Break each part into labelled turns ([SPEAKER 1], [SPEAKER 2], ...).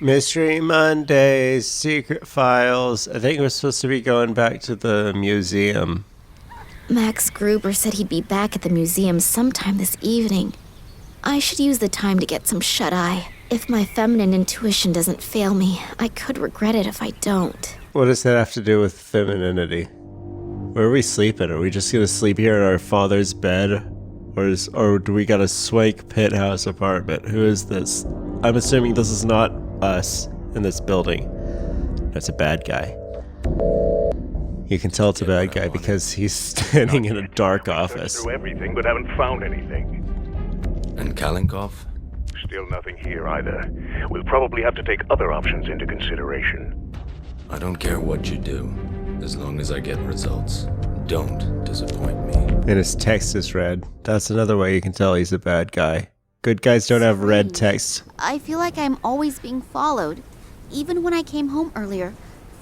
[SPEAKER 1] Mystery Mondays, Secret Files. I think we're supposed to be going back to the museum.
[SPEAKER 2] Max Gruber said he'd be back at the museum sometime this evening. I should use the time to get some shut-eye. If my feminine intuition doesn't fail me, I could regret it if I don't.
[SPEAKER 1] What does that have to do with femininity? Where are we sleeping? Are we just gonna sleep here in our father's bed? Or do we got a swank penthouse apartment? Who is this? I'm assuming this is not us in this building. That's a bad guy. You can tell it's a bad guy because he's standing in a dark office.
[SPEAKER 3] Searched through everything, but haven't found anything.
[SPEAKER 4] And Kalinkov?
[SPEAKER 3] Still nothing here either. We'll probably have to take other options into consideration.
[SPEAKER 4] I don't care what you do, as long as I get results. Don't disappoint me.
[SPEAKER 1] And his text is red. That's another way you can tell he's a bad guy. Good guys don't have red text.
[SPEAKER 2] I feel like I'm always being followed. Even when I came home earlier,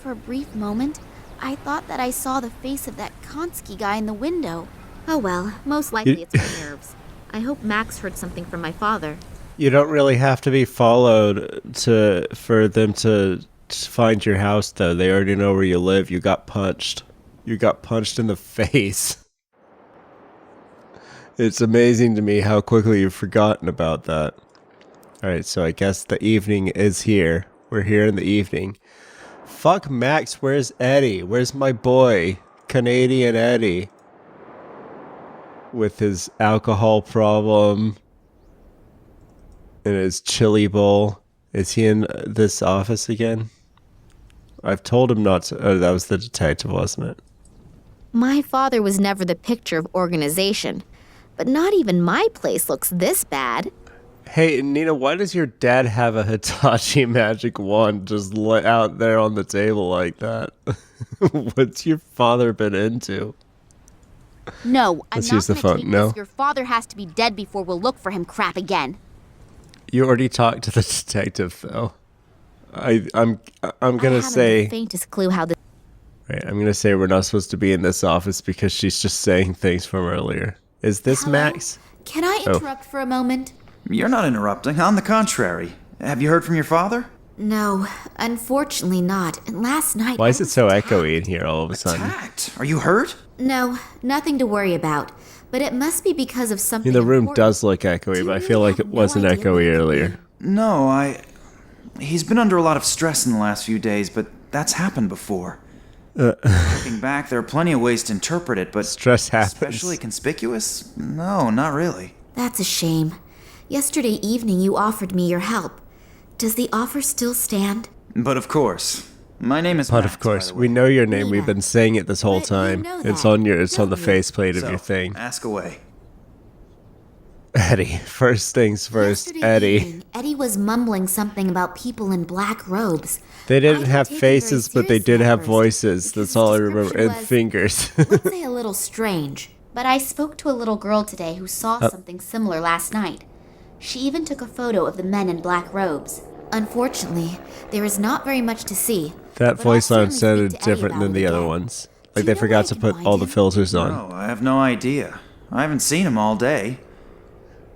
[SPEAKER 2] for a brief moment, I thought that I saw the face of that Konski guy in the window. Oh well, most likely it's my nerves. I hope Max heard something from my father.
[SPEAKER 1] You don't really have to be followed for them to find your house, though. They already know where you live. You got punched. You got punched in the face. It's amazing to me how quickly you've forgotten about that. Alright, so I guess the evening is here. We're here in the evening. Fuck Max, where's Eddie? Where's my boy? Canadian Eddie. With his alcohol problem. And his chili bowl. Is he in this office again? I've told him not to. Oh, that was the detective, wasn't it?
[SPEAKER 2] My father was never the picture of organization, but not even my place looks this bad.
[SPEAKER 1] Hey, Nina, why does your dad have a Hitachi magic wand just out there on the table like that? What's your father been into?
[SPEAKER 2] No, I'm
[SPEAKER 1] Let's
[SPEAKER 2] not
[SPEAKER 1] use the
[SPEAKER 2] gonna
[SPEAKER 1] phone.
[SPEAKER 2] take
[SPEAKER 1] No.
[SPEAKER 2] this. Your father has to be dead before we'll look for him crap again.
[SPEAKER 1] You already talked to the detective, though. I'm gonna
[SPEAKER 2] I
[SPEAKER 1] say.
[SPEAKER 2] haven't the faintest clue how this.
[SPEAKER 1] Right, I'm gonna say we're not supposed to be in this office because she's just saying things from earlier. Is this
[SPEAKER 2] Hello?
[SPEAKER 1] Max?
[SPEAKER 2] Can I interrupt for a moment?
[SPEAKER 5] You're not interrupting. On the contrary. Have you heard from your father?
[SPEAKER 2] No, unfortunately not. And last night.
[SPEAKER 1] Why is
[SPEAKER 2] I
[SPEAKER 1] it
[SPEAKER 2] was
[SPEAKER 1] so
[SPEAKER 2] attacked.
[SPEAKER 1] echoey in here all of a sudden?
[SPEAKER 5] Attacked? Are you hurt?
[SPEAKER 2] No, nothing to worry about. But it must be because of
[SPEAKER 1] I
[SPEAKER 2] something.
[SPEAKER 1] mean, the room
[SPEAKER 2] important.
[SPEAKER 1] does look echoey, but I feel like it wasn't echoey earlier.
[SPEAKER 5] No, He's been under a lot of stress in the last few days, but that's happened before. Looking back, there are plenty of ways to interpret it, but
[SPEAKER 1] Stress happens.
[SPEAKER 5] especially conspicuous? No, not really.
[SPEAKER 2] That's a shame. Yesterday evening you offered me your help. Does the offer still stand?
[SPEAKER 5] But of course. My name is
[SPEAKER 1] But
[SPEAKER 5] Max,
[SPEAKER 1] of course,
[SPEAKER 5] by the
[SPEAKER 1] we
[SPEAKER 5] way.
[SPEAKER 1] know your name.
[SPEAKER 2] Nina.
[SPEAKER 1] We've been saying it this whole
[SPEAKER 2] But you
[SPEAKER 1] time.
[SPEAKER 2] know
[SPEAKER 1] It's
[SPEAKER 2] that,
[SPEAKER 1] on the
[SPEAKER 2] don't you?
[SPEAKER 1] faceplate of
[SPEAKER 5] So,
[SPEAKER 1] your thing.
[SPEAKER 5] ask away.
[SPEAKER 1] Eddie. First things first,
[SPEAKER 2] Yesterday
[SPEAKER 1] Eddie.
[SPEAKER 2] evening, Eddie was mumbling something about people in black robes.
[SPEAKER 1] They
[SPEAKER 2] I
[SPEAKER 1] didn't
[SPEAKER 2] didn't
[SPEAKER 1] have
[SPEAKER 2] take it very
[SPEAKER 1] faces, but they
[SPEAKER 2] seriously
[SPEAKER 1] did
[SPEAKER 2] at
[SPEAKER 1] have
[SPEAKER 2] first,
[SPEAKER 1] voices.
[SPEAKER 2] because
[SPEAKER 1] That's all I
[SPEAKER 2] his
[SPEAKER 1] remember.
[SPEAKER 2] description
[SPEAKER 1] And
[SPEAKER 2] was,
[SPEAKER 1] fingers.
[SPEAKER 2] let's say a little strange. But I spoke to a little girl today who saw something similar last night. She even took a photo of the men in black robes. Unfortunately, there is not very much to see.
[SPEAKER 1] That
[SPEAKER 2] but
[SPEAKER 1] voice
[SPEAKER 2] I'll
[SPEAKER 1] line
[SPEAKER 2] certainly
[SPEAKER 1] sounded
[SPEAKER 2] speak to Eddie
[SPEAKER 1] different
[SPEAKER 2] about
[SPEAKER 1] than
[SPEAKER 2] it
[SPEAKER 1] the other
[SPEAKER 2] again.
[SPEAKER 1] ones.
[SPEAKER 2] Do
[SPEAKER 1] Like they
[SPEAKER 2] you know where
[SPEAKER 1] forgot
[SPEAKER 2] I
[SPEAKER 1] to
[SPEAKER 2] can
[SPEAKER 1] put
[SPEAKER 2] find
[SPEAKER 1] all the
[SPEAKER 2] him?
[SPEAKER 1] filters on.
[SPEAKER 5] No, I have no idea. I haven't seen him all day.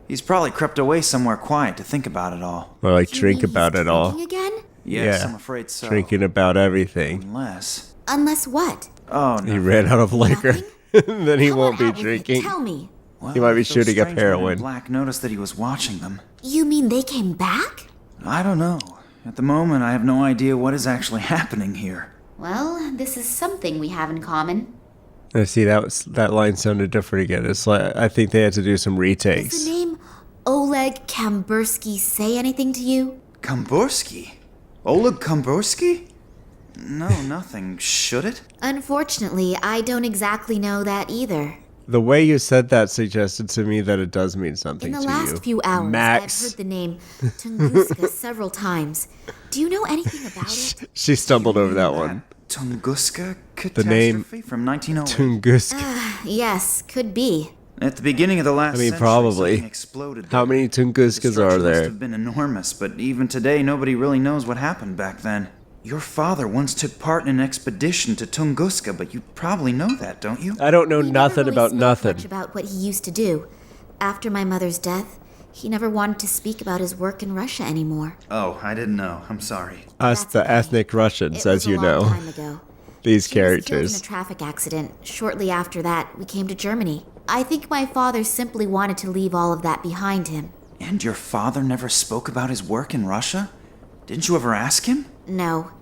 [SPEAKER 5] He's probably crept away somewhere quiet to think about it all.
[SPEAKER 1] Or like
[SPEAKER 2] You
[SPEAKER 1] drink
[SPEAKER 2] mean
[SPEAKER 1] about
[SPEAKER 2] he's
[SPEAKER 1] it all.
[SPEAKER 2] drinking again?
[SPEAKER 5] Yes,
[SPEAKER 1] Yeah.
[SPEAKER 5] I'm afraid so.
[SPEAKER 1] Drinking about everything.
[SPEAKER 5] Unless...
[SPEAKER 2] Unless what?
[SPEAKER 5] Oh,
[SPEAKER 1] He
[SPEAKER 5] no.
[SPEAKER 1] ran out of liquor. Then he
[SPEAKER 2] Come
[SPEAKER 1] won't
[SPEAKER 2] on
[SPEAKER 1] be
[SPEAKER 2] out with it.
[SPEAKER 1] drinking.
[SPEAKER 2] Tell me.
[SPEAKER 5] Well,
[SPEAKER 1] He might be
[SPEAKER 5] if those
[SPEAKER 1] shooting up
[SPEAKER 5] strange men in
[SPEAKER 1] heroin.
[SPEAKER 5] Black noticed that he was watching them.
[SPEAKER 2] You mean they came back?
[SPEAKER 5] I don't know. At the moment, I have no idea what is actually happening here.
[SPEAKER 2] Well, this is something we have in common.
[SPEAKER 1] See, that line sounded different again. It's like I think they had to do some
[SPEAKER 2] Does
[SPEAKER 1] retakes.
[SPEAKER 2] the name Oleg Kambursky say anything to you?
[SPEAKER 5] Kambursky? Oleg Kambursky? No, nothing. Should it?
[SPEAKER 2] Unfortunately, I don't exactly know that either.
[SPEAKER 1] The way you said that suggested to me that it does mean
[SPEAKER 2] In
[SPEAKER 1] something
[SPEAKER 2] the
[SPEAKER 1] to
[SPEAKER 2] last
[SPEAKER 1] you.
[SPEAKER 2] few hours,
[SPEAKER 1] Max.
[SPEAKER 2] I've heard the name Tunguska several times. Do you know anything about it?
[SPEAKER 1] She stumbled over that one.
[SPEAKER 5] Tunguska
[SPEAKER 1] The name
[SPEAKER 5] catastrophe from 1908.
[SPEAKER 1] Tunguska.
[SPEAKER 2] Yes, could be.
[SPEAKER 5] At the beginning of the last
[SPEAKER 1] I mean,
[SPEAKER 5] century,
[SPEAKER 1] probably.
[SPEAKER 5] something exploded.
[SPEAKER 1] How
[SPEAKER 5] there.
[SPEAKER 1] many Tunguskas
[SPEAKER 5] Destruction
[SPEAKER 1] are
[SPEAKER 5] must
[SPEAKER 1] there?
[SPEAKER 5] have been enormous, but even today, nobody really knows what happened back then. Your father once took part in an expedition to Tunguska, but you probably know that, don't you?
[SPEAKER 1] I don't know
[SPEAKER 2] We never
[SPEAKER 1] nothing
[SPEAKER 2] really
[SPEAKER 1] about
[SPEAKER 2] spoke
[SPEAKER 1] nothing.
[SPEAKER 2] much about what he used to do. After my mother's death, He never wanted to speak about his work in Russia anymore.
[SPEAKER 5] Oh, I didn't know. I'm sorry.
[SPEAKER 1] Us,
[SPEAKER 2] That's
[SPEAKER 1] the
[SPEAKER 2] okay.
[SPEAKER 1] ethnic Russians, as you
[SPEAKER 2] It was a long
[SPEAKER 1] know.
[SPEAKER 2] time ago.
[SPEAKER 1] These
[SPEAKER 2] He was killed in a
[SPEAKER 1] characters.
[SPEAKER 2] traffic accident. Shortly after that, we came to Germany. I think my father simply wanted to leave all of that behind him.
[SPEAKER 5] And your father never spoke about his work in Russia? Didn't you ever ask him?
[SPEAKER 2] No.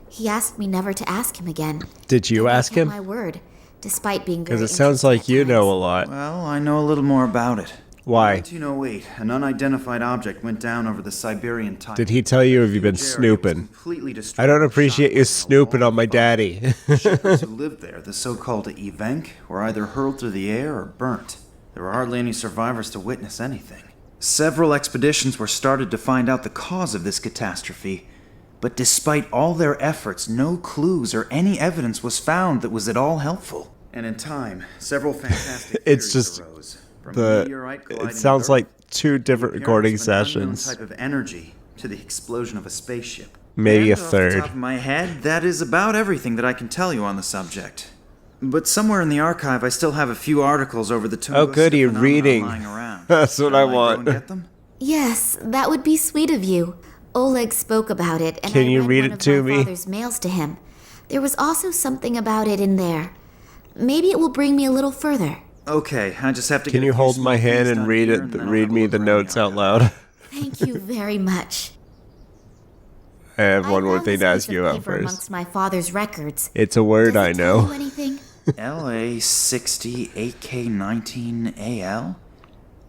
[SPEAKER 2] He asked me never to ask him again.
[SPEAKER 1] Did you
[SPEAKER 2] And I
[SPEAKER 1] ask
[SPEAKER 2] kept
[SPEAKER 1] him?
[SPEAKER 2] my word, despite being very
[SPEAKER 1] Because it sounds like
[SPEAKER 2] interested
[SPEAKER 1] you
[SPEAKER 2] at
[SPEAKER 1] know a
[SPEAKER 2] times.
[SPEAKER 1] lot.
[SPEAKER 5] Well, I know a little more about it.
[SPEAKER 1] Why?
[SPEAKER 5] In 1908, an unidentified object went down over the Siberian Taiga.
[SPEAKER 1] Did he tell you, or have you been snooping? I don't appreciate you snooping on my daddy.
[SPEAKER 5] Shepherds who lived there, the so-called Evenk, were either hurled through the air or burnt. There were hardly any survivors to witness anything. Several expeditions were started to find out the cause of this catastrophe, but despite all their efforts, no clues or any evidence was found that was at all helpful. And in time, several fantastic
[SPEAKER 1] It's
[SPEAKER 5] theories
[SPEAKER 1] just
[SPEAKER 5] arose. From a meteorite colliding
[SPEAKER 1] It sounds
[SPEAKER 5] with
[SPEAKER 1] like
[SPEAKER 5] Earth,
[SPEAKER 1] two different
[SPEAKER 5] the
[SPEAKER 1] recording
[SPEAKER 5] appearance of an unknown
[SPEAKER 1] sessions.
[SPEAKER 5] type of energy to the explosion of a spaceship.
[SPEAKER 1] Maybe a
[SPEAKER 5] And off the
[SPEAKER 1] third.
[SPEAKER 5] top of my head, that is about everything that I can tell you on the subject. But somewhere in the archive, I still have a few articles over the Tunguska
[SPEAKER 1] Oh, good, you're
[SPEAKER 5] phenomenon
[SPEAKER 1] reading.
[SPEAKER 5] lying around.
[SPEAKER 1] That's what
[SPEAKER 5] Shall
[SPEAKER 1] I
[SPEAKER 5] go
[SPEAKER 1] want.
[SPEAKER 5] and get them?
[SPEAKER 2] Yes, that would be sweet of you. Oleg spoke about it, and
[SPEAKER 1] Can
[SPEAKER 2] I
[SPEAKER 1] you read
[SPEAKER 2] one
[SPEAKER 1] it
[SPEAKER 2] of
[SPEAKER 1] to
[SPEAKER 2] my
[SPEAKER 1] me?
[SPEAKER 2] father's mails to him. There was also something about it in there. Maybe it will bring me a little further.
[SPEAKER 5] Okay, I just have to
[SPEAKER 1] Can
[SPEAKER 5] get a
[SPEAKER 1] you
[SPEAKER 5] few
[SPEAKER 1] hold
[SPEAKER 5] small
[SPEAKER 1] my hand
[SPEAKER 5] things
[SPEAKER 1] and
[SPEAKER 5] done
[SPEAKER 1] read
[SPEAKER 5] here,
[SPEAKER 1] it?
[SPEAKER 5] and then I'll
[SPEAKER 1] Read
[SPEAKER 5] have a
[SPEAKER 1] me
[SPEAKER 5] look
[SPEAKER 1] the
[SPEAKER 5] around
[SPEAKER 1] notes
[SPEAKER 5] the
[SPEAKER 1] out
[SPEAKER 5] archive.
[SPEAKER 1] loud.
[SPEAKER 2] Thank you very much.
[SPEAKER 1] I have one more
[SPEAKER 2] found
[SPEAKER 1] thing
[SPEAKER 2] this
[SPEAKER 1] to ask
[SPEAKER 2] piece of
[SPEAKER 1] you about
[SPEAKER 2] paper
[SPEAKER 1] first.
[SPEAKER 2] amongst my father's records.
[SPEAKER 1] It's a word
[SPEAKER 2] Does
[SPEAKER 1] I
[SPEAKER 2] it tell you
[SPEAKER 1] know.
[SPEAKER 2] anything?
[SPEAKER 5] LA60 AK19AL?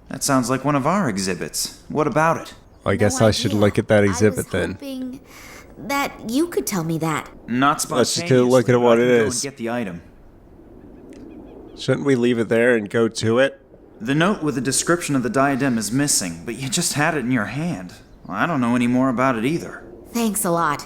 [SPEAKER 5] That sounds like one of our exhibits. What about it?
[SPEAKER 1] I guess
[SPEAKER 2] No
[SPEAKER 1] I should
[SPEAKER 2] idea.
[SPEAKER 1] look at that
[SPEAKER 2] I
[SPEAKER 1] exhibit
[SPEAKER 2] was
[SPEAKER 1] then.
[SPEAKER 2] hoping that you could tell me that.
[SPEAKER 5] Not
[SPEAKER 1] Let's
[SPEAKER 5] spontaneously.
[SPEAKER 1] just go look at what
[SPEAKER 5] but I
[SPEAKER 1] it
[SPEAKER 5] can go
[SPEAKER 1] is.
[SPEAKER 5] and get the item.
[SPEAKER 1] Shouldn't we leave it there and go to it?
[SPEAKER 5] The note with the description of the diadem is missing, but you just had it in your hand. Well, I don't know any more about it either.
[SPEAKER 2] Thanks a lot.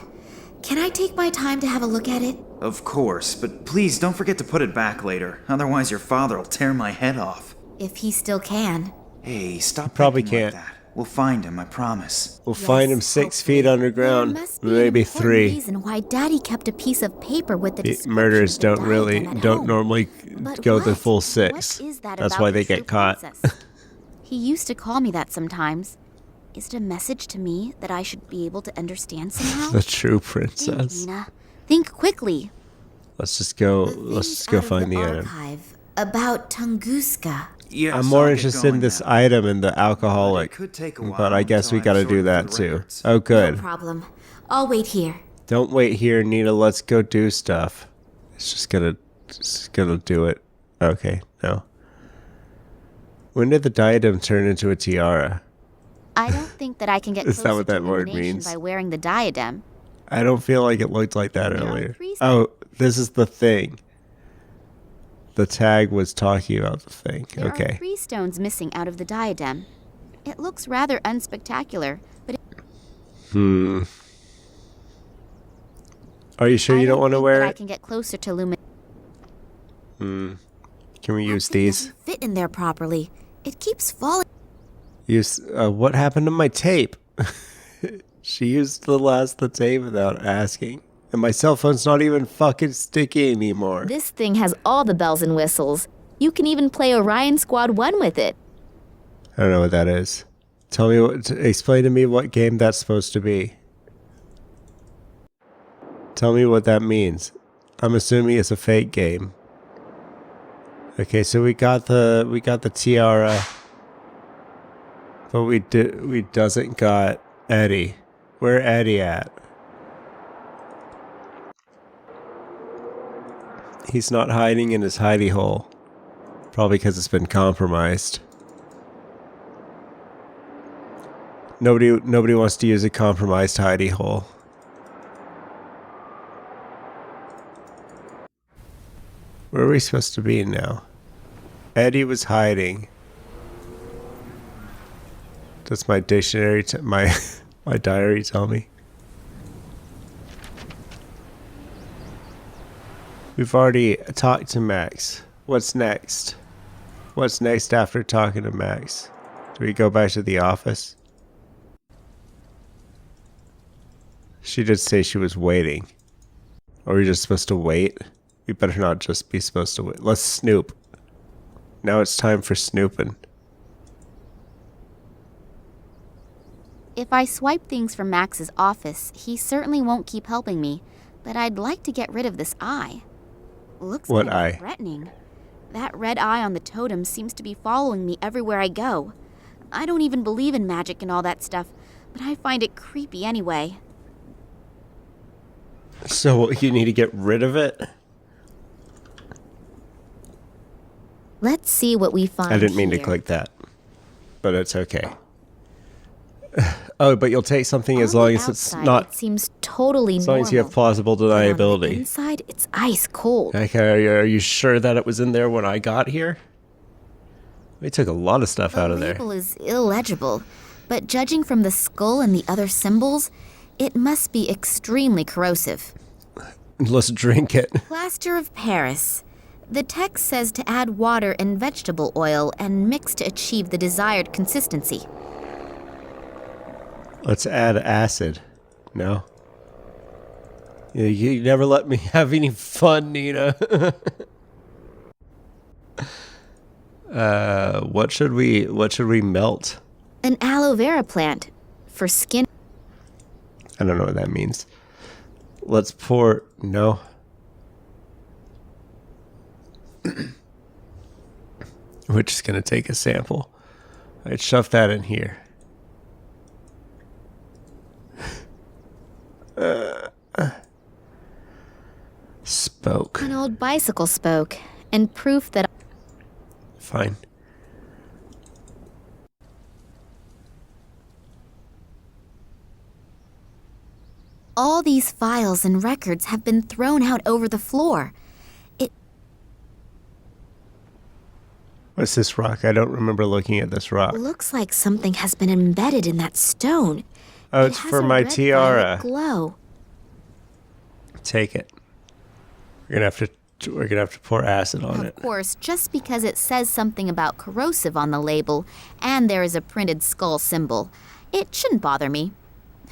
[SPEAKER 2] Can I take my time to have a look at it?
[SPEAKER 5] Of course, but please don't forget to put it back later. Otherwise your father will tear my head off.
[SPEAKER 2] If he still can.
[SPEAKER 5] Hey, stop
[SPEAKER 1] Probably
[SPEAKER 5] thinking like
[SPEAKER 1] can't.
[SPEAKER 5] that. We'll find him, I promise.
[SPEAKER 1] We'll find him
[SPEAKER 2] Yes,
[SPEAKER 1] 6
[SPEAKER 2] hopefully.
[SPEAKER 1] feet underground,
[SPEAKER 2] There must be
[SPEAKER 1] maybe
[SPEAKER 2] an important
[SPEAKER 1] 3.
[SPEAKER 2] reason why Daddy kept a piece of paper with the
[SPEAKER 1] The
[SPEAKER 2] description
[SPEAKER 1] murderers
[SPEAKER 2] of the
[SPEAKER 1] don't
[SPEAKER 2] diadem at home.
[SPEAKER 1] normally
[SPEAKER 2] But
[SPEAKER 1] go the
[SPEAKER 2] what?
[SPEAKER 1] full
[SPEAKER 2] What
[SPEAKER 1] 6.
[SPEAKER 2] is that
[SPEAKER 1] That's
[SPEAKER 2] about
[SPEAKER 1] why
[SPEAKER 2] the
[SPEAKER 1] they
[SPEAKER 2] true
[SPEAKER 1] get caught.
[SPEAKER 2] princess? He used to call me that sometimes. Is it a message to me that I should be able to understand somehow?
[SPEAKER 1] The true
[SPEAKER 2] Think,
[SPEAKER 1] princess.
[SPEAKER 2] Nina. Think quickly.
[SPEAKER 1] Let's just go.
[SPEAKER 2] The
[SPEAKER 1] Let's
[SPEAKER 2] things
[SPEAKER 1] just go
[SPEAKER 2] out of
[SPEAKER 1] find the item.
[SPEAKER 2] archive about Tunguska.
[SPEAKER 5] Yes,
[SPEAKER 1] I'm more
[SPEAKER 5] I'll get
[SPEAKER 1] interested in
[SPEAKER 5] going
[SPEAKER 1] this
[SPEAKER 5] now.
[SPEAKER 1] item and the alcoholic,
[SPEAKER 5] It could take a while
[SPEAKER 1] but I guess
[SPEAKER 5] until
[SPEAKER 1] we gotta
[SPEAKER 5] I've
[SPEAKER 1] do
[SPEAKER 5] sorted
[SPEAKER 1] that
[SPEAKER 5] through the
[SPEAKER 1] too.
[SPEAKER 5] records.
[SPEAKER 1] Oh,
[SPEAKER 2] No
[SPEAKER 1] good.
[SPEAKER 2] problem. I'll wait here.
[SPEAKER 1] Don't wait here, Nina. Let's go do stuff. It's just gonna do it. Okay, no. When did the diadem turn into a tiara?
[SPEAKER 2] I don't think that I can get
[SPEAKER 1] Is that
[SPEAKER 2] closer
[SPEAKER 1] what
[SPEAKER 2] to
[SPEAKER 1] that word
[SPEAKER 2] illumination
[SPEAKER 1] means?
[SPEAKER 2] by wearing the diadem.
[SPEAKER 1] I don't feel like it looked like that
[SPEAKER 2] There are
[SPEAKER 1] earlier.
[SPEAKER 2] 3
[SPEAKER 1] Oh, this is the thing. The tag was talking about the thing.
[SPEAKER 2] There are
[SPEAKER 1] Okay.
[SPEAKER 2] 3 stones missing out of the diadem. It looks rather unspectacular, but
[SPEAKER 1] Are you sure you don't want to wear
[SPEAKER 2] I
[SPEAKER 1] it?
[SPEAKER 2] can get closer to illumination.
[SPEAKER 1] Can we use these?
[SPEAKER 2] Fit in there properly. It keeps falling.
[SPEAKER 1] Use what happened to my tape? She used the tape without asking. And my cell phone's not even fucking sticky anymore.
[SPEAKER 6] This thing has all the bells and whistles. You can even play Orion Squad 1 with it.
[SPEAKER 1] I don't know what that is. Tell me explain to me what game that's supposed to be. Tell me what that means. I'm assuming it's a fake game. Okay, so we got the tiara. But we doesn't got Eddie. Where Eddie at? He's not hiding in his hidey hole. Probably because it's been compromised. Nobody wants to use a compromised hidey hole. Where are we supposed to be now? Eddie was hiding. Does my dictionary, my diary tell me? We've already talked to Max. What's next? What's next after talking to Max? Do we go back to the office? She did say she was waiting. Are we just supposed to wait? We better not just be supposed to wait. Let's snoop. Now it's time for snooping.
[SPEAKER 2] If I swipe things from Max's office, he certainly won't keep helping me, but I'd like to get rid of this eye. Looks
[SPEAKER 1] What
[SPEAKER 2] kind
[SPEAKER 1] eye?
[SPEAKER 2] of threatening. That red eye on the totem seems to be following me everywhere I go. I don't even believe in magic and all that stuff, but I find it creepy anyway.
[SPEAKER 1] So you need to get rid of it?
[SPEAKER 6] Let's see what we find
[SPEAKER 1] I didn't mean to
[SPEAKER 6] here.
[SPEAKER 1] click that, but it's okay. Oh, but you'll take something as
[SPEAKER 6] On
[SPEAKER 1] long
[SPEAKER 6] the
[SPEAKER 1] as it's
[SPEAKER 6] outside,
[SPEAKER 1] not,
[SPEAKER 6] It seems totally
[SPEAKER 1] as long as you have
[SPEAKER 6] normal.
[SPEAKER 1] plausible
[SPEAKER 6] But on the
[SPEAKER 1] deniability.
[SPEAKER 6] inside, it's ice cold.
[SPEAKER 1] Okay, are you sure that it was in there when I got here? We took a lot of stuff out of
[SPEAKER 2] The
[SPEAKER 1] there.
[SPEAKER 2] label is illegible, but judging from the skull and the other symbols, it must be extremely corrosive.
[SPEAKER 1] Let's drink it.
[SPEAKER 2] Plaster of Paris. The text says to add water and vegetable oil and mix to achieve the desired consistency.
[SPEAKER 1] Let's add acid. No? You never let me have any fun, Nina. What should we melt?
[SPEAKER 6] An aloe vera plant for skin.
[SPEAKER 1] I don't know what that means. Let's pour... No. We're just going to take a sample. Alright, shove that in here. Spoke.
[SPEAKER 6] An old bicycle spoke, and proof that
[SPEAKER 1] Fine.
[SPEAKER 2] All these files and records have been thrown out over the floor.
[SPEAKER 1] What's this rock? I don't remember looking at this rock.
[SPEAKER 6] looks like something has been embedded in that stone.
[SPEAKER 1] Oh,
[SPEAKER 6] It
[SPEAKER 1] it's
[SPEAKER 6] has
[SPEAKER 1] for
[SPEAKER 6] a
[SPEAKER 1] my
[SPEAKER 6] red
[SPEAKER 1] tiara.
[SPEAKER 6] violet glow.
[SPEAKER 1] Take it. We're gonna have to pour acid on
[SPEAKER 2] Of
[SPEAKER 1] it.
[SPEAKER 2] course, just because it says something about corrosive on the label and there is a printed skull symbol, it shouldn't bother me.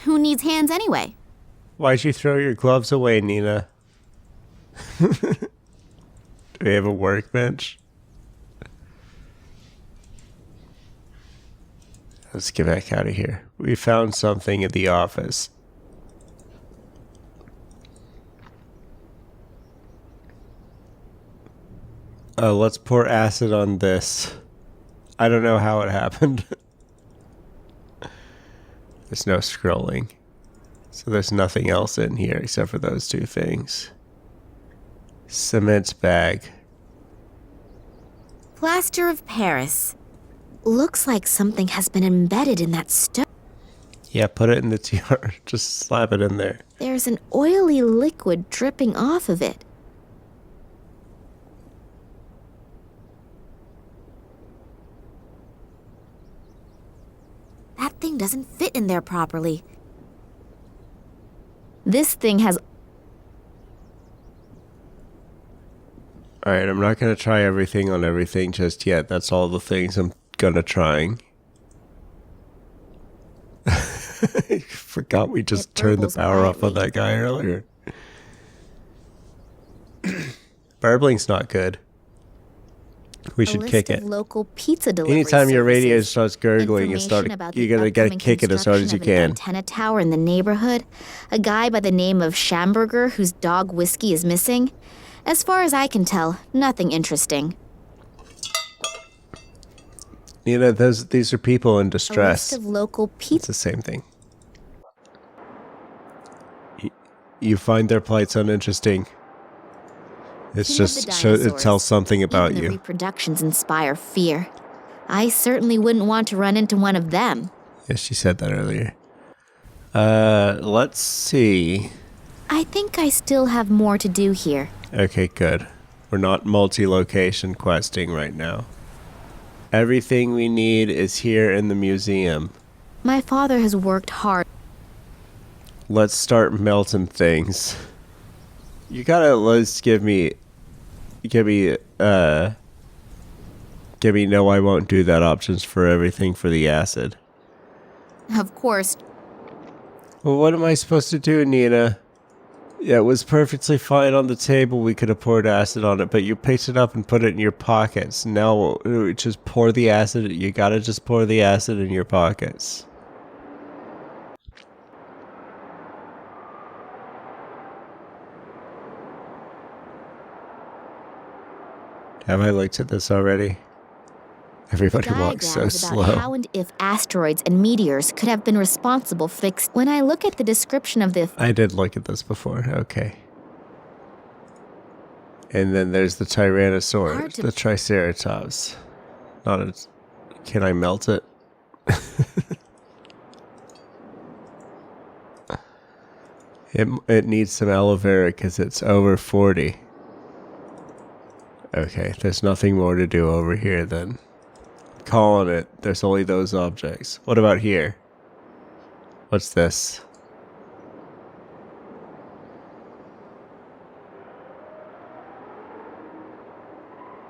[SPEAKER 2] Who needs hands anyway?
[SPEAKER 1] Why'd you throw your gloves away, Nina? Do we have a workbench? Let's get back out of here. We found something at the office. Let's pour acid on this. I don't know how it happened. There's no scrolling. So there's nothing else in here except for those two things. Cement bag.
[SPEAKER 2] Plaster of Paris.
[SPEAKER 6] Looks like something has been embedded in that stone.
[SPEAKER 1] Yeah, put it in the tiara. Just slap it in there.
[SPEAKER 6] There's an oily liquid dripping off of it.
[SPEAKER 2] That thing doesn't fit in there properly.
[SPEAKER 6] This thing has
[SPEAKER 1] Alright, I'm not going to try everything on everything just yet. That's all the things I'm going to trying. I forgot we just
[SPEAKER 2] It
[SPEAKER 1] turned the
[SPEAKER 2] burbles
[SPEAKER 1] power off on
[SPEAKER 2] quietly.
[SPEAKER 1] that guy earlier. Burbling's not good. We should
[SPEAKER 6] a
[SPEAKER 1] kick
[SPEAKER 6] list
[SPEAKER 1] it.
[SPEAKER 6] of local pizza delivery
[SPEAKER 1] Anytime your radio
[SPEAKER 6] services.
[SPEAKER 1] starts gurgling,
[SPEAKER 6] Information about
[SPEAKER 1] you
[SPEAKER 6] the
[SPEAKER 1] gotta
[SPEAKER 6] upcoming
[SPEAKER 1] kick it as hard as you
[SPEAKER 6] construction of an
[SPEAKER 1] can.
[SPEAKER 6] Antenna tower in the neighborhood. A guy by the name of Schamberger whose dog Whiskey is missing. As far as I can tell, nothing interesting.
[SPEAKER 1] You know, these are people in
[SPEAKER 6] A
[SPEAKER 1] distress.
[SPEAKER 6] list of local
[SPEAKER 1] It's
[SPEAKER 6] pizza.
[SPEAKER 1] the same thing. You find their plights uninteresting. It's
[SPEAKER 6] King of
[SPEAKER 1] just
[SPEAKER 6] the
[SPEAKER 1] it
[SPEAKER 6] dinosaurs.
[SPEAKER 1] tells something about
[SPEAKER 6] Even the
[SPEAKER 1] you.
[SPEAKER 6] reproductions inspire fear. I certainly wouldn't want to run into one of them.
[SPEAKER 1] Yes, she said that earlier. Let's see.
[SPEAKER 6] I think I still have more to do here.
[SPEAKER 1] Okay, good. We're not multi-location questing right now. Everything we need is here in the museum.
[SPEAKER 6] My father has worked hard.
[SPEAKER 1] Let's start melting things. You gotta at least give me no, I won't do that options for everything for the acid.
[SPEAKER 2] Of course,
[SPEAKER 1] Well, what am I supposed to do, Nina? Yeah, it was perfectly fine on the table. We could have poured acid on it, but you picked it up and put it in your pockets. Now, just pour the acid. You gotta just pour the acid in your pockets. Have I looked at this already? Everybody walks so
[SPEAKER 6] Diagrams about
[SPEAKER 1] slow.
[SPEAKER 6] how and if asteroids and meteors could have been responsible for fixed. When I look at the description of the
[SPEAKER 1] I did look at this before. Okay. And then there's the Tyrannosaurus, the Triceratops. Not a... Can I melt it? It needs some aloe vera because it's over 40. Okay, there's nothing more to do over here then. Calling it. There's only those objects. What about here? What's this?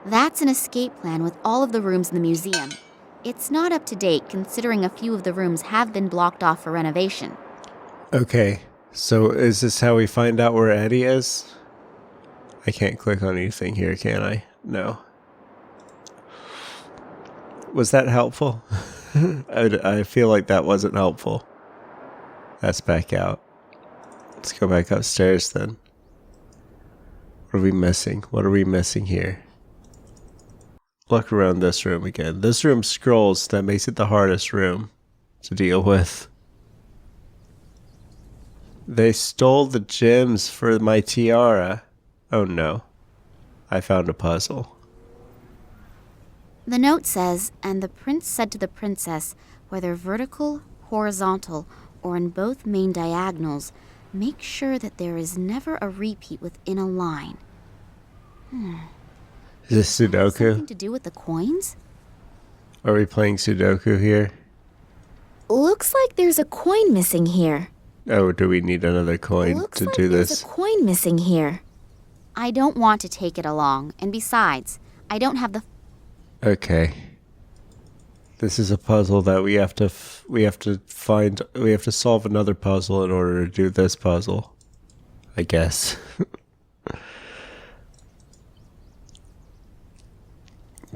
[SPEAKER 2] That's an escape plan with all of the rooms in the museum. It's not up to date considering a few of the rooms have been blocked off for renovation.
[SPEAKER 1] Okay, so is this how we find out where Eddie is? I can't click on anything here, can I? No. Was that helpful? I feel like that wasn't helpful. That's back out. Let's go back upstairs then. What are we missing? What are we missing here? Look around this room again. This room scrolls, that makes it the hardest room to deal with. They stole the gems for my tiara. Oh no. I found a puzzle.
[SPEAKER 2] The note says, and the prince said to the princess, whether vertical, horizontal, or in both main diagonals, make sure that there is never a repeat within a line.
[SPEAKER 1] Is this Sudoku?
[SPEAKER 2] Something to do with the coins?
[SPEAKER 1] Are we playing Sudoku here?
[SPEAKER 6] Looks like there's a coin missing here.
[SPEAKER 1] Oh, do we need another coin
[SPEAKER 6] Looks
[SPEAKER 1] to
[SPEAKER 6] like
[SPEAKER 1] do
[SPEAKER 6] there's
[SPEAKER 1] this?
[SPEAKER 6] a coin missing here.
[SPEAKER 2] I don't want to take it along, and besides, I don't have the...
[SPEAKER 1] Okay. This is a puzzle that we have to solve another puzzle in order to do this puzzle. I guess.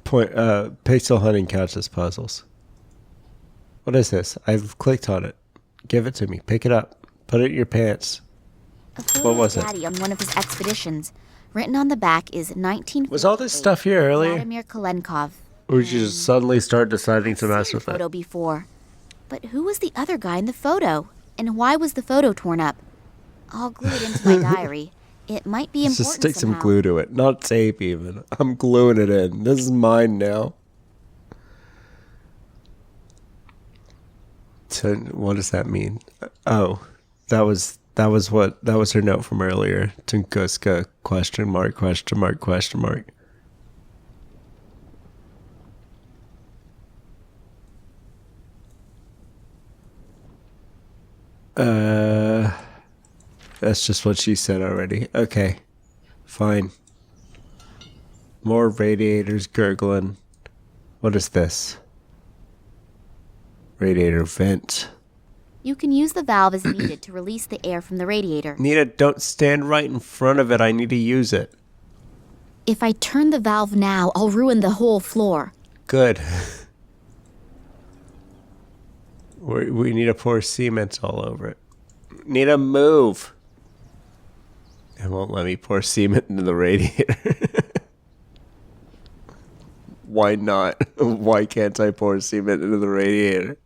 [SPEAKER 1] Pixel hunting counts as puzzles. What is this? I've clicked on it. Give it to me. Pick it up. Put it in your pants.
[SPEAKER 2] A photo
[SPEAKER 1] What was
[SPEAKER 2] of
[SPEAKER 1] it?
[SPEAKER 2] Daddy on one of his expeditions. Written on the back is 1958.
[SPEAKER 1] Was all this stuff here earlier?
[SPEAKER 2] Vladimir Kolenkov.
[SPEAKER 1] Or did you just suddenly start deciding to mess
[SPEAKER 2] Seen
[SPEAKER 1] with
[SPEAKER 2] the
[SPEAKER 1] it?
[SPEAKER 2] photo before. But who was the other guy in the photo? And why was the photo torn up? I'll glue it into my diary. It might be
[SPEAKER 1] Let's
[SPEAKER 2] important
[SPEAKER 1] just stick some
[SPEAKER 2] somehow.
[SPEAKER 1] glue to it. Not tape even. I'm gluing it in. This is mine now. So what does that mean? Oh, that was her note from earlier. Tunguska, question mark, question mark, question mark. That's just what she said already. Okay. Fine. More radiators gurgling. What is this? Radiator vent.
[SPEAKER 2] You can use the valve as needed to release the air from the radiator.
[SPEAKER 1] Nita, don't stand right in front of it. I need to use it.
[SPEAKER 6] If I turn the valve now, I'll ruin the whole floor.
[SPEAKER 1] Good. We need to pour cement all over it. Need to move. It won't let me pour cement into the radiator. Why not? Why can't I pour cement into the radiator?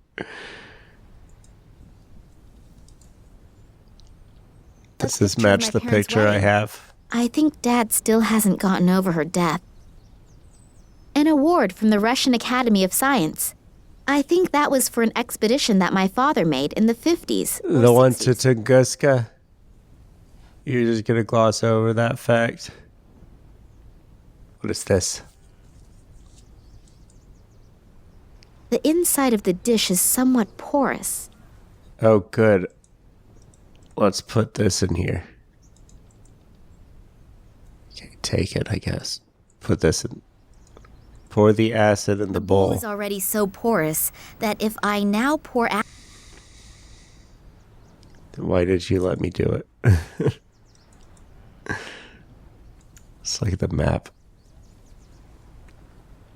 [SPEAKER 1] Does this
[SPEAKER 6] picture of
[SPEAKER 1] match
[SPEAKER 6] my
[SPEAKER 1] the
[SPEAKER 6] parents'
[SPEAKER 1] picture I
[SPEAKER 6] wedding.
[SPEAKER 1] have?
[SPEAKER 6] I think Dad still hasn't gotten over her death. An award from the Russian Academy of Science. I think that was for an expedition that my father made in the 50s. or
[SPEAKER 1] The one to
[SPEAKER 6] 60s.
[SPEAKER 1] Tunguska? You're just gonna gloss over that fact? What is this?
[SPEAKER 6] The inside of the dish is somewhat porous.
[SPEAKER 1] Oh, good. Let's put this in here. Okay, take it, I guess. Put this in. Pour the acid in the
[SPEAKER 6] bowl
[SPEAKER 1] bowl.
[SPEAKER 6] is already so porous that if I now pour
[SPEAKER 1] Why did you let me do it? Let's look at the map.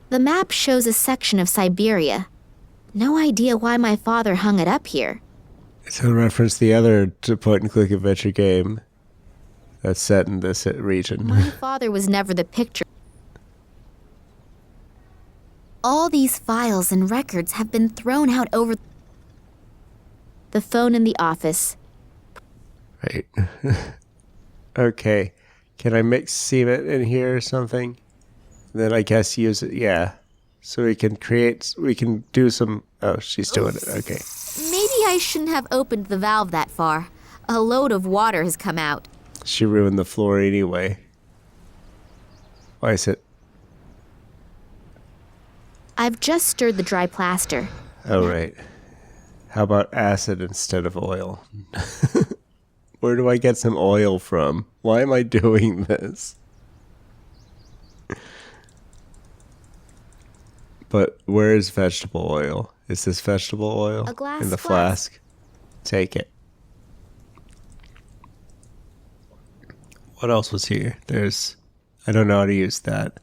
[SPEAKER 6] The map shows a section of Siberia. No idea why my father hung it up here.
[SPEAKER 1] To reference the other point-and-click adventure game that's set in this region.
[SPEAKER 6] My father was never the picture. All these files and records have been thrown out over the phone in the office.
[SPEAKER 1] Right. Okay. Can I mix cement in here or something? Then I guess use it. Yeah. So we can do some. Oh, she's doing it. Okay.
[SPEAKER 6] Maybe I shouldn't have opened the valve that far. A load of water has come out.
[SPEAKER 1] She ruined the floor anyway. Why is it?
[SPEAKER 6] I've just stirred the dry plaster.
[SPEAKER 1] Oh, right. How about acid instead of oil? Where do I get some oil from? Why am I doing this? But where is vegetable oil? Is this vegetable oil?
[SPEAKER 6] A glass
[SPEAKER 1] in the
[SPEAKER 6] flask.
[SPEAKER 1] flask? Take it. What else was here? I don't know how to use that.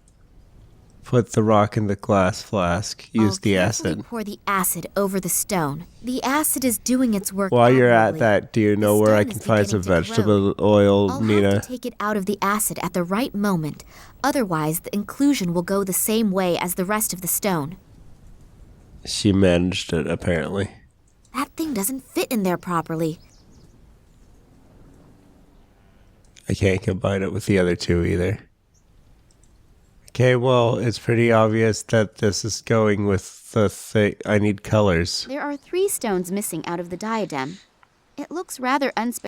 [SPEAKER 1] Put the rock in the glass flask. Use the acid.
[SPEAKER 6] Pour the acid over the stone. The acid is doing its work.
[SPEAKER 1] While you're at
[SPEAKER 6] admirably.
[SPEAKER 1] that, do you know where I
[SPEAKER 6] stone
[SPEAKER 1] can
[SPEAKER 6] is
[SPEAKER 1] find some
[SPEAKER 6] beginning to
[SPEAKER 1] vegetable oil,
[SPEAKER 6] I'll
[SPEAKER 1] Nina?
[SPEAKER 6] have to take it out of the acid at the right moment. Otherwise, the inclusion will go the same way as the rest of the stone.
[SPEAKER 1] She managed it, apparently.
[SPEAKER 6] That thing doesn't fit in there properly.
[SPEAKER 1] I can't combine it with the other two either. Okay, well, it's pretty obvious that this is going with the thing. I need colors.
[SPEAKER 2] There are 3 stones missing out of the diadem. It looks rather
[SPEAKER 1] As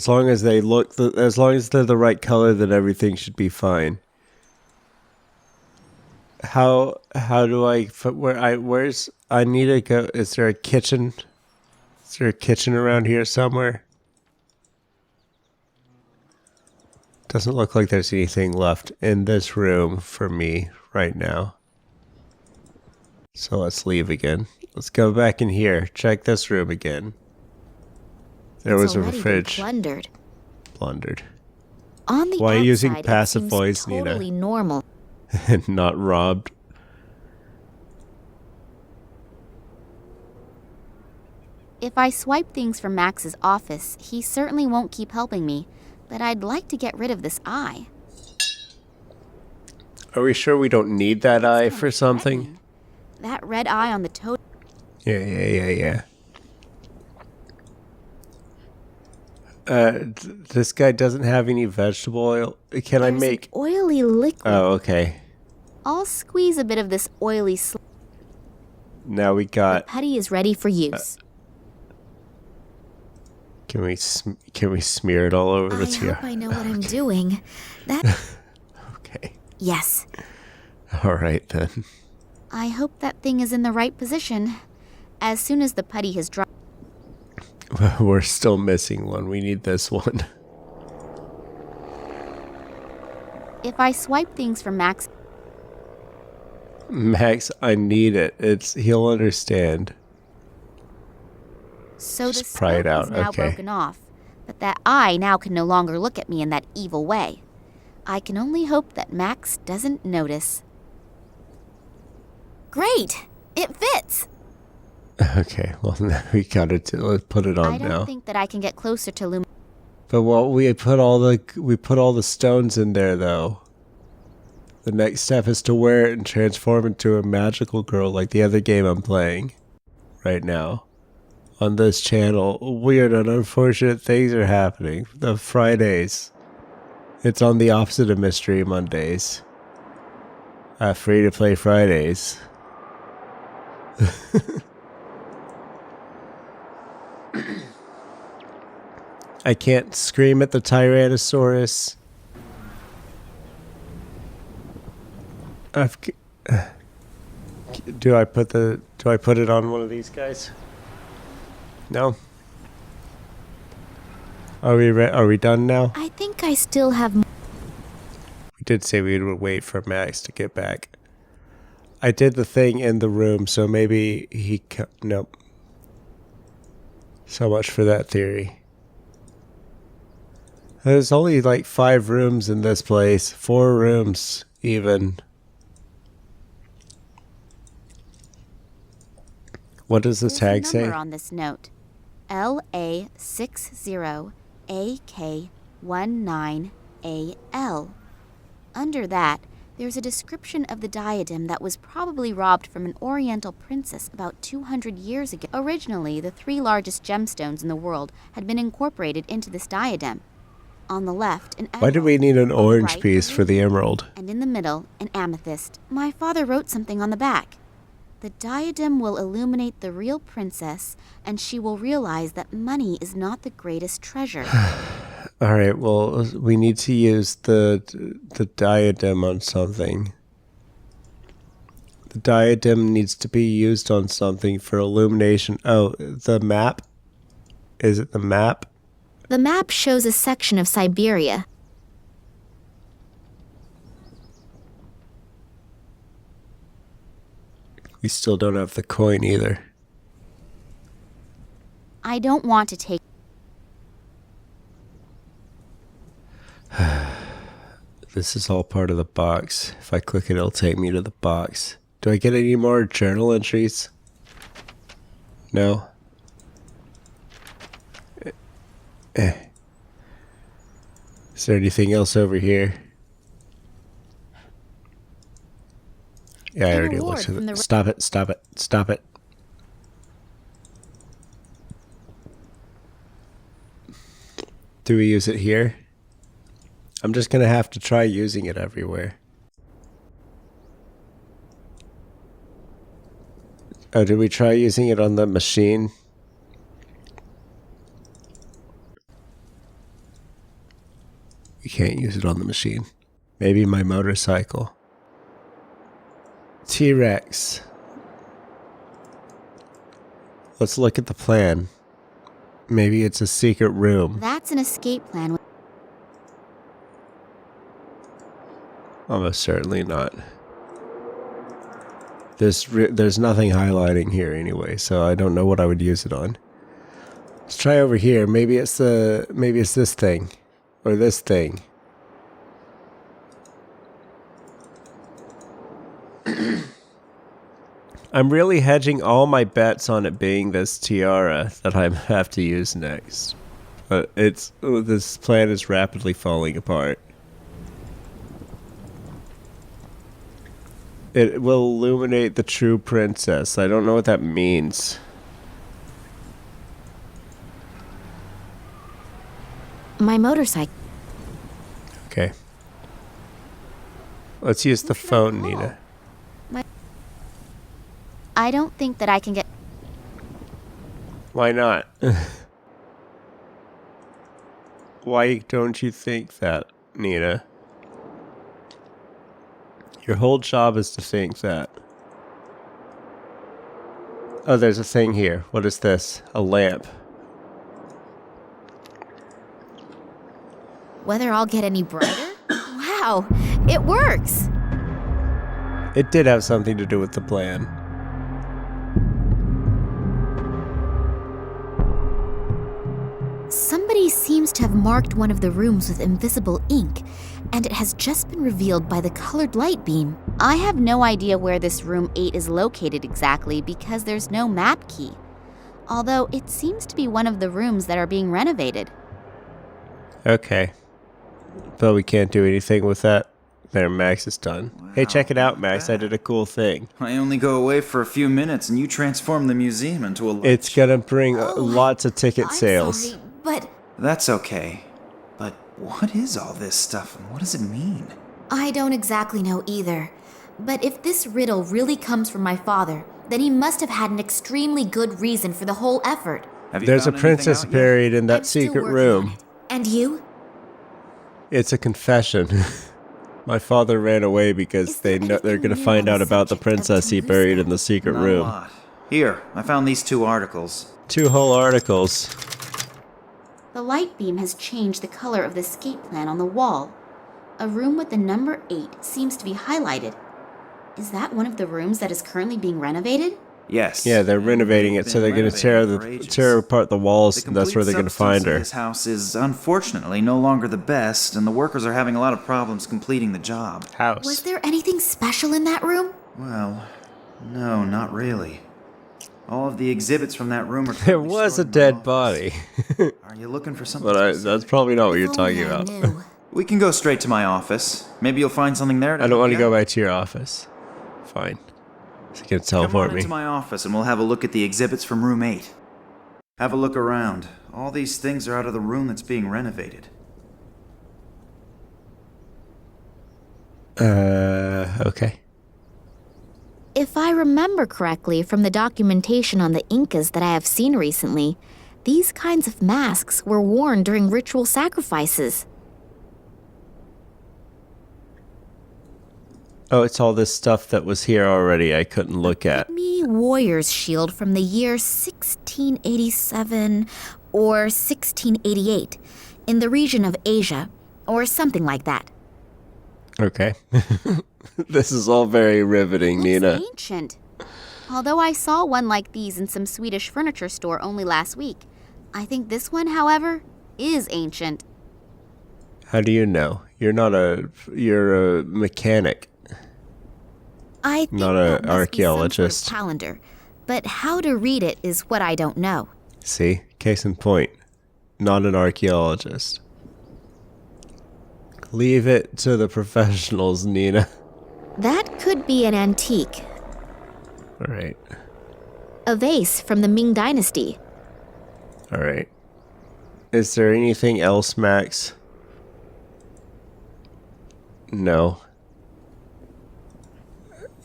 [SPEAKER 1] long as they as long as they're the right color, then everything should be fine. How do I I need to go? Is there a kitchen? Is there a kitchen around here somewhere? Doesn't look like there's anything left in this room for me right now. So let's leave again. Let's go back in here. Check this room again. There was a fridge. Plundered.
[SPEAKER 6] On the
[SPEAKER 1] Why
[SPEAKER 6] outside,
[SPEAKER 1] using
[SPEAKER 6] it
[SPEAKER 1] passive
[SPEAKER 6] seems
[SPEAKER 1] voice,
[SPEAKER 6] totally
[SPEAKER 1] Nina?
[SPEAKER 6] normal.
[SPEAKER 1] And not robbed.
[SPEAKER 2] If I swipe things from Max's office, he certainly won't keep helping me. But I'd like to get rid of this eye.
[SPEAKER 1] Are we sure we don't need that eye for something?
[SPEAKER 2] Threatening. That red eye on the totem.
[SPEAKER 1] Yeah. This guy doesn't have any vegetable oil. Can I
[SPEAKER 6] There's
[SPEAKER 1] make?
[SPEAKER 6] an oily liquid.
[SPEAKER 1] Oh, okay.
[SPEAKER 2] I'll squeeze a bit of this oily
[SPEAKER 1] Now we
[SPEAKER 6] The
[SPEAKER 1] got.
[SPEAKER 6] putty is ready for use.
[SPEAKER 1] Can we smear it all over the
[SPEAKER 6] I hope
[SPEAKER 1] Tiara?
[SPEAKER 6] I know what I'm doing. That.
[SPEAKER 1] Okay.
[SPEAKER 6] Yes.
[SPEAKER 1] All right then.
[SPEAKER 2] I hope that thing is in the right position. As soon as the putty has dried.
[SPEAKER 1] We're still missing one. We need this one.
[SPEAKER 2] If I swipe things from Max,
[SPEAKER 1] Max, I need it. He'll understand.
[SPEAKER 2] so the
[SPEAKER 1] Just pry it
[SPEAKER 2] scope
[SPEAKER 1] out,
[SPEAKER 2] is now
[SPEAKER 1] okay.
[SPEAKER 2] broken off. But that eye now can no longer look at me in that evil way. I can only hope that Max doesn't notice.
[SPEAKER 6] Great. It fits.
[SPEAKER 1] Okay, well now we gotta let's put it on
[SPEAKER 2] I don't
[SPEAKER 1] now.
[SPEAKER 2] think that I can get closer to Lum.
[SPEAKER 1] But we put all the stones in there though. The next step is to wear it and transform into a magical girl like the other game I'm playing right now. On this channel, weird and unfortunate things are happening. The Fridays. It's on the opposite of Mystery Mondays. Free to play Fridays. I can't scream at the Tyrannosaurus. Do I put it on one of these guys? No. Are we done now?
[SPEAKER 6] I think I still have.
[SPEAKER 1] We did say we would wait for Max to get back. I did the thing in the room, so maybe nope. So much for that theory. There's only like 5 rooms in this place. 4 rooms, even. What does the
[SPEAKER 2] There's
[SPEAKER 1] tag
[SPEAKER 2] a
[SPEAKER 1] say?
[SPEAKER 2] number on this note. LA60AK19AL. Under that, There's a description of the diadem that was probably robbed from an Oriental princess about 200 years ago. Originally, the 3 largest gemstones in the world had been incorporated into this diadem. On the left, an
[SPEAKER 1] Why do we
[SPEAKER 2] emerald.
[SPEAKER 1] need an
[SPEAKER 2] On the
[SPEAKER 1] orange
[SPEAKER 2] right,
[SPEAKER 1] piece
[SPEAKER 2] a
[SPEAKER 1] for the
[SPEAKER 2] ruby.
[SPEAKER 1] emerald?
[SPEAKER 2] And in the middle, an amethyst. My father wrote something on the back. The diadem will illuminate the real princess, and she will realize that money is not the greatest treasure.
[SPEAKER 1] All right, well, we need to use the diadem on something. The diadem needs to be used on something for illumination. Oh, the map? Is it the map?
[SPEAKER 6] The map shows a section of Siberia.
[SPEAKER 1] We still don't have the coin either.
[SPEAKER 2] I don't want to take.
[SPEAKER 1] This is all part of the box. If I click it, it'll take me to the box. Do I get any more journal entries? No? Is there anything else over here? Yeah, I
[SPEAKER 2] An
[SPEAKER 1] already
[SPEAKER 2] award
[SPEAKER 1] looked at
[SPEAKER 2] from
[SPEAKER 1] it.
[SPEAKER 2] the-
[SPEAKER 1] Stop it, stop it, stop it. Do we use it here? I'm just gonna have to try using it everywhere. Oh, did we try using it on the machine? We can't use it on the machine. Maybe my motorcycle. T-Rex. Let's look at the plan. Maybe it's a secret room.
[SPEAKER 2] That's an escape plan.
[SPEAKER 1] Almost certainly not. There's nothing highlighting here anyway, so I don't know what I would use it on. Let's try over here. Maybe it's this thing or this thing. I'm really hedging all my bets on it being this tiara that I have to use next. But this plan is rapidly falling apart. It will illuminate the true princess. I don't know what that means.
[SPEAKER 6] My motorcycle.
[SPEAKER 1] Okay. Let's use the
[SPEAKER 2] Who should I
[SPEAKER 1] phone,
[SPEAKER 2] call?
[SPEAKER 1] Nina.
[SPEAKER 2] I don't think that I can get.
[SPEAKER 1] Why not? Why don't you think that, Nina? Your whole job is to think that. Oh, there's a thing here. What is this? A lamp.
[SPEAKER 6] Whether I'll get any brighter? Wow, it works!
[SPEAKER 1] It did have something to do with the plan.
[SPEAKER 6] Somebody seems to have marked one of the rooms with invisible ink, and it has just been revealed by the colored light beam.
[SPEAKER 2] I have no idea where this room 8 is located exactly because there's no map key. Although it seems to be one of the rooms that are being renovated.
[SPEAKER 1] Okay. But we can't do anything with that. There, Max is done. Hey, check it out, Max. I did a cool thing.
[SPEAKER 5] I only go away for a few minutes and you transform the museum into a light
[SPEAKER 1] It's
[SPEAKER 5] show.
[SPEAKER 1] gonna bring lots of ticket
[SPEAKER 6] I'm
[SPEAKER 1] sales.
[SPEAKER 6] sorry, but
[SPEAKER 5] That's okay. But what is all this stuff and what does it mean?
[SPEAKER 6] I don't exactly know either. But if this riddle really comes from my father, then he must have had an extremely good reason for the whole effort.
[SPEAKER 5] Have you
[SPEAKER 1] There's a
[SPEAKER 5] found anything
[SPEAKER 1] princess
[SPEAKER 5] out yet?
[SPEAKER 1] buried in that
[SPEAKER 6] I'm still
[SPEAKER 1] secret
[SPEAKER 6] working
[SPEAKER 1] room.
[SPEAKER 6] on it. And you?
[SPEAKER 1] It's a confession. My father ran away because
[SPEAKER 6] Is there
[SPEAKER 1] they're
[SPEAKER 6] anything
[SPEAKER 1] gonna
[SPEAKER 6] new
[SPEAKER 1] find
[SPEAKER 6] on
[SPEAKER 1] out
[SPEAKER 6] the
[SPEAKER 1] about the
[SPEAKER 6] subject of
[SPEAKER 1] princess he
[SPEAKER 6] Tunguska?
[SPEAKER 1] buried in the secret
[SPEAKER 5] Not a
[SPEAKER 1] room.
[SPEAKER 5] lot. Here, I found these 2 articles.
[SPEAKER 1] 2 whole articles.
[SPEAKER 2] The light beam has changed the color of the escape plan on the wall. A room with the number 8 seems to be highlighted. Is that one of the rooms that is currently being renovated?
[SPEAKER 5] Yes.
[SPEAKER 1] Yeah, they're renovating it, so they're gonna tear apart the walls,
[SPEAKER 5] The
[SPEAKER 1] and that's where they're gonna
[SPEAKER 5] complete
[SPEAKER 1] find
[SPEAKER 5] substance of
[SPEAKER 1] her.
[SPEAKER 5] This house is unfortunately no longer the best, and the workers are having a lot of problems completing the job.
[SPEAKER 1] House.
[SPEAKER 6] Was there anything special in that room?
[SPEAKER 5] Well, no, not really. All of the exhibits from that room are.
[SPEAKER 1] There
[SPEAKER 5] currently
[SPEAKER 1] was a
[SPEAKER 5] stored in my
[SPEAKER 1] dead
[SPEAKER 5] office.
[SPEAKER 1] body.
[SPEAKER 5] Are you looking for something?
[SPEAKER 1] But
[SPEAKER 5] specific?
[SPEAKER 1] that's probably not what you're
[SPEAKER 6] If only
[SPEAKER 1] talking
[SPEAKER 6] I
[SPEAKER 1] about.
[SPEAKER 6] knew.
[SPEAKER 5] We can go straight to my office. Maybe you'll find something there.
[SPEAKER 1] I don't want to go back to your office. Fine. So you can
[SPEAKER 5] Come on
[SPEAKER 1] teleport me.
[SPEAKER 5] into my office and we'll have a look at the exhibits from room 8. Have a look around. All these things are out of the room that's being renovated.
[SPEAKER 1] Okay.
[SPEAKER 6] If I remember correctly from the documentation on the Incas that I have seen recently, these kinds of masks were worn during ritual sacrifices.
[SPEAKER 1] Oh, it's all this stuff that was here already I couldn't look at.
[SPEAKER 6] Me warrior's shield from the year 1687 or 1688 in the region of Asia, or something like that.
[SPEAKER 1] Okay. This is all very riveting,
[SPEAKER 2] Looks
[SPEAKER 1] Nina.
[SPEAKER 2] ancient. Although I saw one like these in some Swedish furniture store only last week. I think this one, however, is ancient.
[SPEAKER 1] How do you know? You're a mechanic.
[SPEAKER 6] I think
[SPEAKER 1] Not
[SPEAKER 6] that
[SPEAKER 1] a
[SPEAKER 6] must be some
[SPEAKER 1] archaeologist.
[SPEAKER 6] sort of calendar, but how to read it is what I don't know.
[SPEAKER 1] See? Case in point. Not an archaeologist. Leave it to the professionals, Nina.
[SPEAKER 6] That could be an antique,
[SPEAKER 1] Alright.
[SPEAKER 6] a vase from the Ming Dynasty.
[SPEAKER 1] Alright. Is there anything else, Max? No.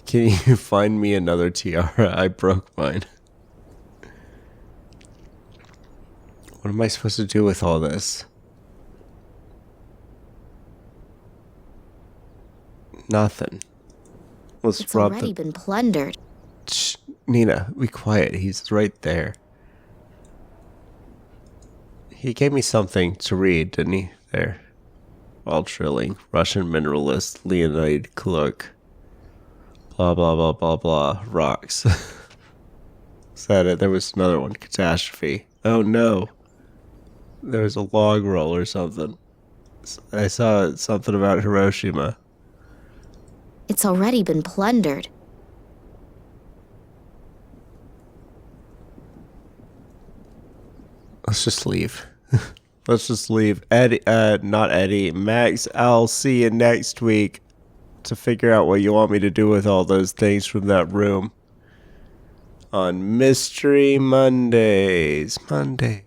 [SPEAKER 1] Can you find me another tiara? I broke mine. What am I supposed to do with all this? Nothing. Let's
[SPEAKER 6] It's
[SPEAKER 1] rob
[SPEAKER 6] already
[SPEAKER 1] the...
[SPEAKER 6] been plundered.
[SPEAKER 1] Shh, Nina, be quiet. He's right there. He gave me something to read, didn't he? There. While drilling. Russian mineralist Leonid Kluk. Blah, blah, blah, blah, blah. Rocks. Is that it? There was another one. Catastrophe. Oh, no. There was a log roll or something. I saw something about Hiroshima.
[SPEAKER 6] It's already been plundered.
[SPEAKER 1] Let's just leave. Let's just leave. Eddie, not Eddie. Max, I'll see you next week to figure out what you want me to do with all those things from that room. On Mystery Mondays. Monday.